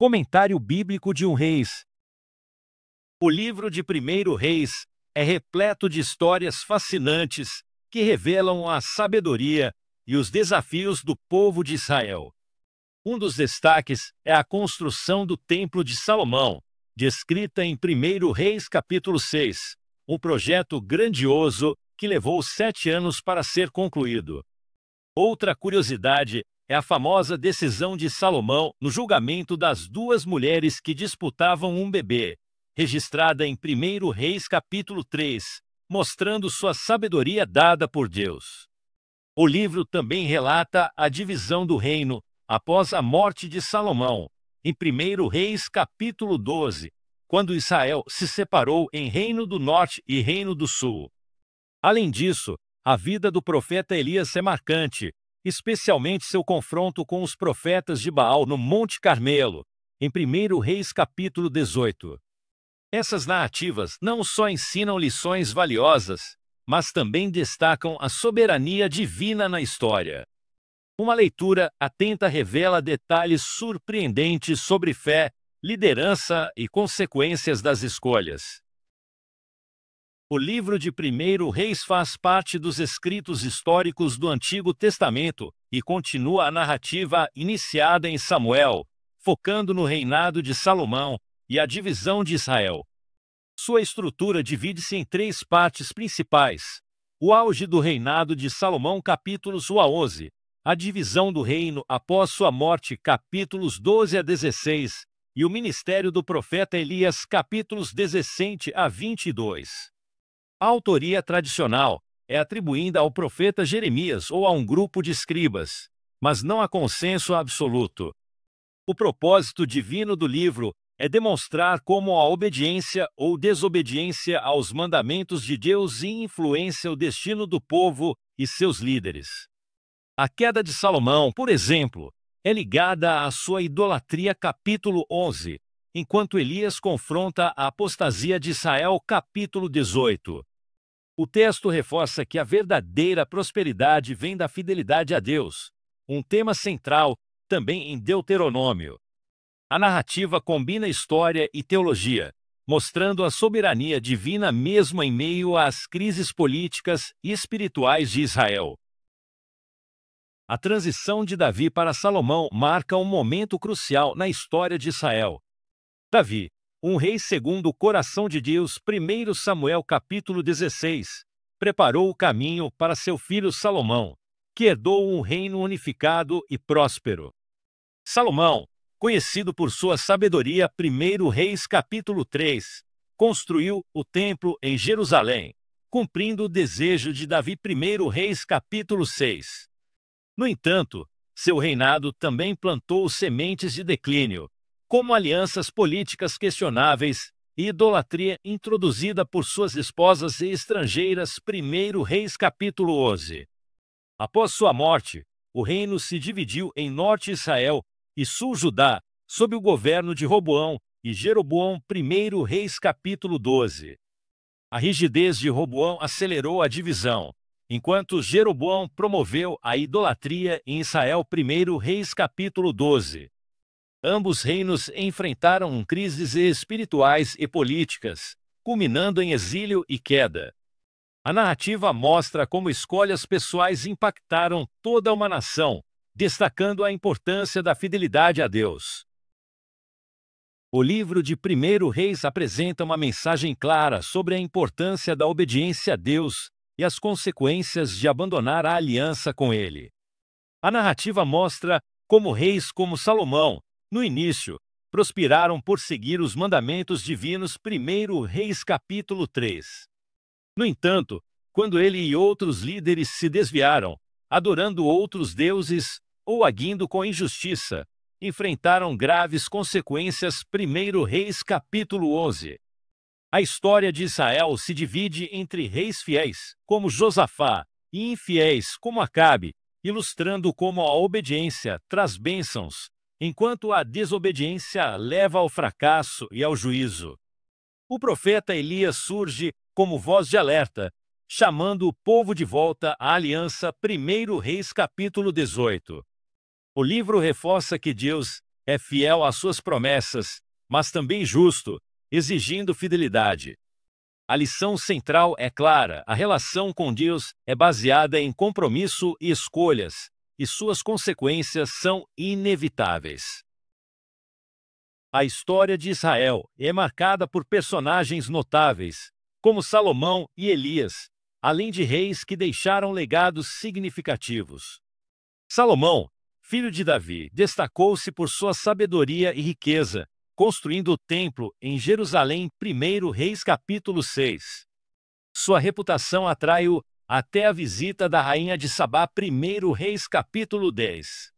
Comentário bíblico de 1 Reis. O livro de 1 Reis é repleto de histórias fascinantes que revelam a sabedoria e os desafios do povo de Israel. Um dos destaques é a construção do Templo de Salomão, descrita em 1 Reis capítulo 6, um projeto grandioso que levou 7 anos para ser concluído. Outra curiosidade é a famosa decisão de Salomão no julgamento das 2 mulheres que disputavam um bebê, registrada em 1 Reis capítulo 3, mostrando sua sabedoria dada por Deus. O livro também relata a divisão do reino após a morte de Salomão, em 1 Reis capítulo 12, quando Israel se separou em Reino do Norte e Reino do Sul. Além disso, a vida do profeta Elias é marcante, especialmente seu confronto com os profetas de Baal no Monte Carmelo, em 1 Reis capítulo 18. Essas narrativas não só ensinam lições valiosas, mas também destacam a soberania divina na história. Uma leitura atenta revela detalhes surpreendentes sobre fé, liderança e consequências das escolhas. O livro de 1 Reis faz parte dos escritos históricos do Antigo Testamento e continua a narrativa iniciada em Samuel, focando no reinado de Salomão e a divisão de Israel. Sua estrutura divide-se em 3 partes principais: o auge do reinado de Salomão, capítulos 1 a 11, a divisão do reino após sua morte, capítulos 12 a 16, e o ministério do profeta Elias, capítulos 17 a 22. A autoria tradicional é atribuída ao profeta Jeremias ou a um grupo de escribas, mas não há consenso absoluto. O propósito divino do livro é demonstrar como a obediência ou desobediência aos mandamentos de Deus influencia o destino do povo e seus líderes. A queda de Salomão, por exemplo, é ligada à sua idolatria, capítulo 11, enquanto Elias confronta a apostasia de Israel, capítulo 18. O texto reforça que a verdadeira prosperidade vem da fidelidade a Deus, um tema central também em Deuteronômio. A narrativa combina história e teologia, mostrando a soberania divina mesmo em meio às crises políticas e espirituais de Israel. A transição de Davi para Salomão marca um momento crucial na história de Israel. Davi, um rei segundo o coração de Deus, 1 Samuel capítulo 16, preparou o caminho para seu filho Salomão, que herdou um reino unificado e próspero. Salomão, conhecido por sua sabedoria, 1 Reis capítulo 3, construiu o templo em Jerusalém, cumprindo o desejo de Davi, 1 Reis capítulo 6. No entanto, seu reinado também plantou sementes de declínio, como alianças políticas questionáveis e idolatria introduzida por suas esposas estrangeiras, 1 Reis capítulo 11. Após sua morte, o reino se dividiu em Norte Israel e Sul Judá, sob o governo de Roboão e Jeroboão, 1 Reis capítulo 12. A rigidez de Roboão acelerou a divisão, enquanto Jeroboão promoveu a idolatria em Israel, 1 Reis capítulo 12. Ambos reinos enfrentaram crises espirituais e políticas, culminando em exílio e queda. A narrativa mostra como escolhas pessoais impactaram toda uma nação, destacando a importância da fidelidade a Deus. O livro de 1 Reis apresenta uma mensagem clara sobre a importância da obediência a Deus e as consequências de abandonar a aliança com Ele. A narrativa mostra como reis como Salomão, no início, prosperaram por seguir os mandamentos divinos, 1 Reis capítulo 3. No entanto, quando ele e outros líderes se desviaram, adorando outros deuses ou agindo com injustiça, enfrentaram graves consequências, 1 Reis capítulo 11. A história de Israel se divide entre reis fiéis, como Josafá, e infiéis, como Acabe, ilustrando como a obediência traz bênçãos, enquanto a desobediência leva ao fracasso e ao juízo. O profeta Elias surge como voz de alerta, chamando o povo de volta à aliança, 1 Reis capítulo 18. O livro reforça que Deus é fiel às suas promessas, mas também justo, exigindo fidelidade. A lição central é clara: a relação com Deus é baseada em compromisso e escolhas, e suas consequências são inevitáveis. A história de Israel é marcada por personagens notáveis, como Salomão e Elias, além de reis que deixaram legados significativos. Salomão, filho de Davi, destacou-se por sua sabedoria e riqueza, construindo o templo em Jerusalém. 1 Reis capítulo 6. Sua reputação atraiu até a visita da rainha de Sabá. 1 Reis capítulo 10.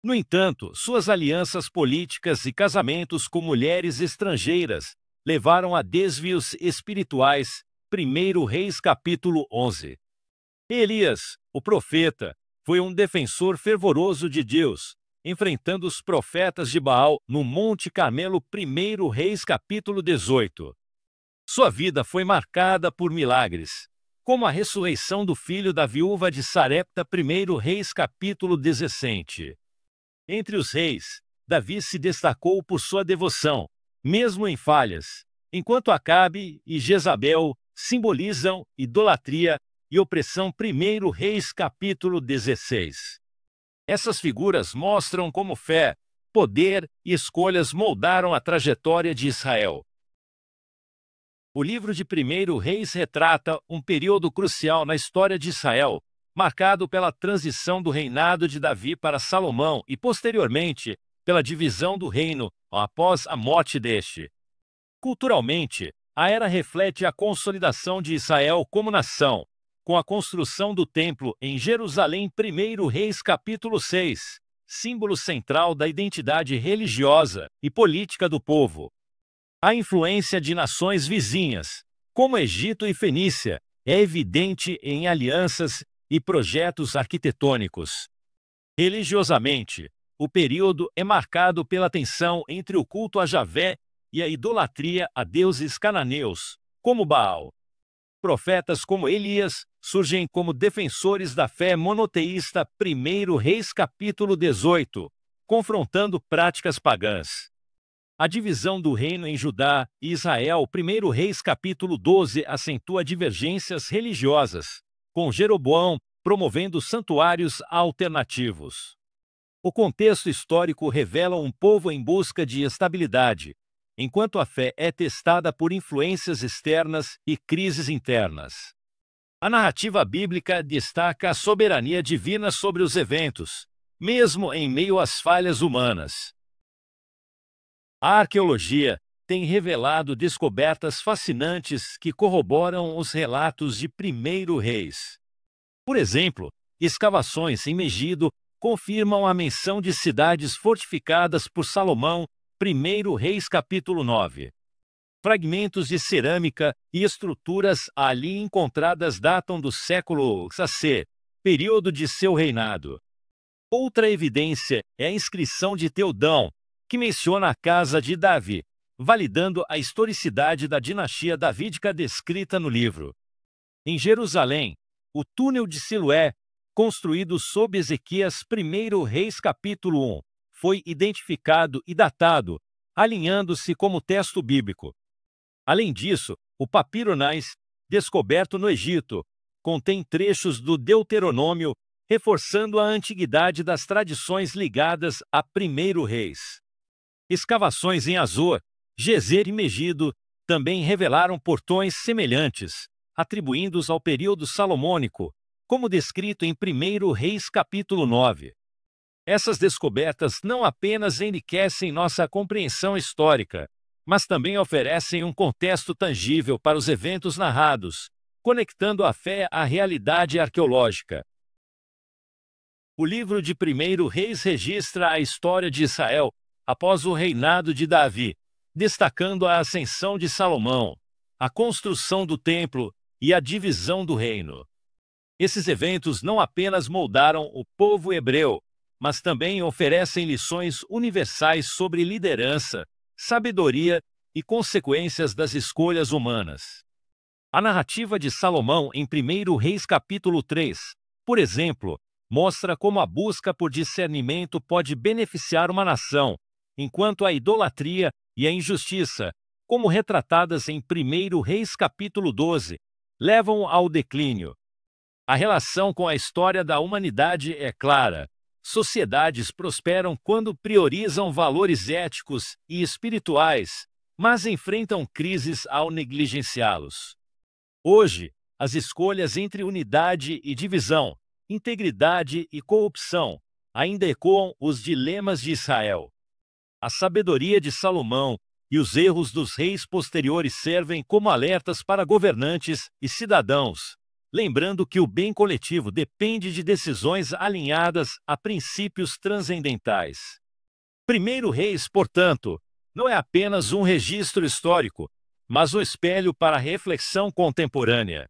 No entanto, suas alianças políticas e casamentos com mulheres estrangeiras levaram a desvios espirituais. 1 Reis capítulo 11. Elias, o profeta, foi um defensor fervoroso de Deus, enfrentando os profetas de Baal no Monte Carmelo. 1 Reis capítulo 18. Sua vida foi marcada por milagres, como a ressurreição do filho da viúva de Sarepta. 1 Reis capítulo 17. Entre os reis, Davi se destacou por sua devoção, mesmo em falhas, enquanto Acabe e Jezabel simbolizam idolatria e opressão. 1 Reis capítulo 16. Essas figuras mostram como fé, poder e escolhas moldaram a trajetória de Israel. O livro de 1 Reis retrata um período crucial na história de Israel, marcado pela transição do reinado de Davi para Salomão e, posteriormente, pela divisão do reino após a morte deste. Culturalmente, a era reflete a consolidação de Israel como nação, com a construção do templo em Jerusalém. 1 Reis capítulo 6, símbolo central da identidade religiosa e política do povo. A influência de nações vizinhas, como Egito e Fenícia, é evidente em alianças e projetos arquitetônicos. Religiosamente, o período é marcado pela tensão entre o culto a Javé e a idolatria a deuses cananeus, como Baal. Profetas como Elias surgem como defensores da fé monoteísta. 1 Reis capítulo 18, confrontando práticas pagãs. A divisão do reino em Judá e Israel. 1 Reis capítulo 12 acentua divergências religiosas, com Jeroboão promovendo santuários alternativos. O contexto histórico revela um povo em busca de estabilidade, enquanto a fé é testada por influências externas e crises internas. A narrativa bíblica destaca a soberania divina sobre os eventos, mesmo em meio às falhas humanas. A arqueologia tem revelado descobertas fascinantes que corroboram os relatos de 1 Reis. Por exemplo, escavações em Megido confirmam a menção de cidades fortificadas por Salomão. 1 Reis capítulo 9. Fragmentos de cerâmica e estruturas ali encontradas datam do século VI, período de seu reinado. Outra evidência é a inscrição de Teudão, que menciona a casa de Davi, validando a historicidade da dinastia davídica descrita no livro. Em Jerusalém, o túnel de Siloé, construído sob Ezequias. 1 Reis capítulo 1, foi identificado e datado, alinhando-se como texto bíblico. Além disso, o papiro Nais, descoberto no Egito, contém trechos do Deuteronômio, reforçando a antiguidade das tradições ligadas a 1 Reis. Escavações em Azor, Gezer e Megido também revelaram portões semelhantes, atribuindo-os ao período salomônico, como descrito em 1 Reis capítulo 9. Essas descobertas não apenas enriquecem nossa compreensão histórica, mas também oferecem um contexto tangível para os eventos narrados, conectando a fé à realidade arqueológica. O livro de 1 Reis registra a história de Israel após o reinado de Davi, destacando a ascensão de Salomão, a construção do templo e a divisão do reino. Esses eventos não apenas moldaram o povo hebreu, mas também oferecem lições universais sobre liderança, sabedoria e consequências das escolhas humanas. A narrativa de Salomão em 1 Reis capítulo 3, por exemplo, mostra como a busca por discernimento pode beneficiar uma nação, enquanto a idolatria e a injustiça, como retratadas em 1 Reis capítulo 12, levam ao declínio. A relação com a história da humanidade é clara. Sociedades prosperam quando priorizam valores éticos e espirituais, mas enfrentam crises ao negligenciá-los. Hoje, as escolhas entre unidade e divisão, integridade e corrupção, ainda ecoam os dilemas de Israel. A sabedoria de Salomão e os erros dos reis posteriores servem como alertas para governantes e cidadãos, lembrando que o bem coletivo depende de decisões alinhadas a princípios transcendentais. 1 Reis, portanto, não é apenas um registro histórico, mas um espelho para a reflexão contemporânea.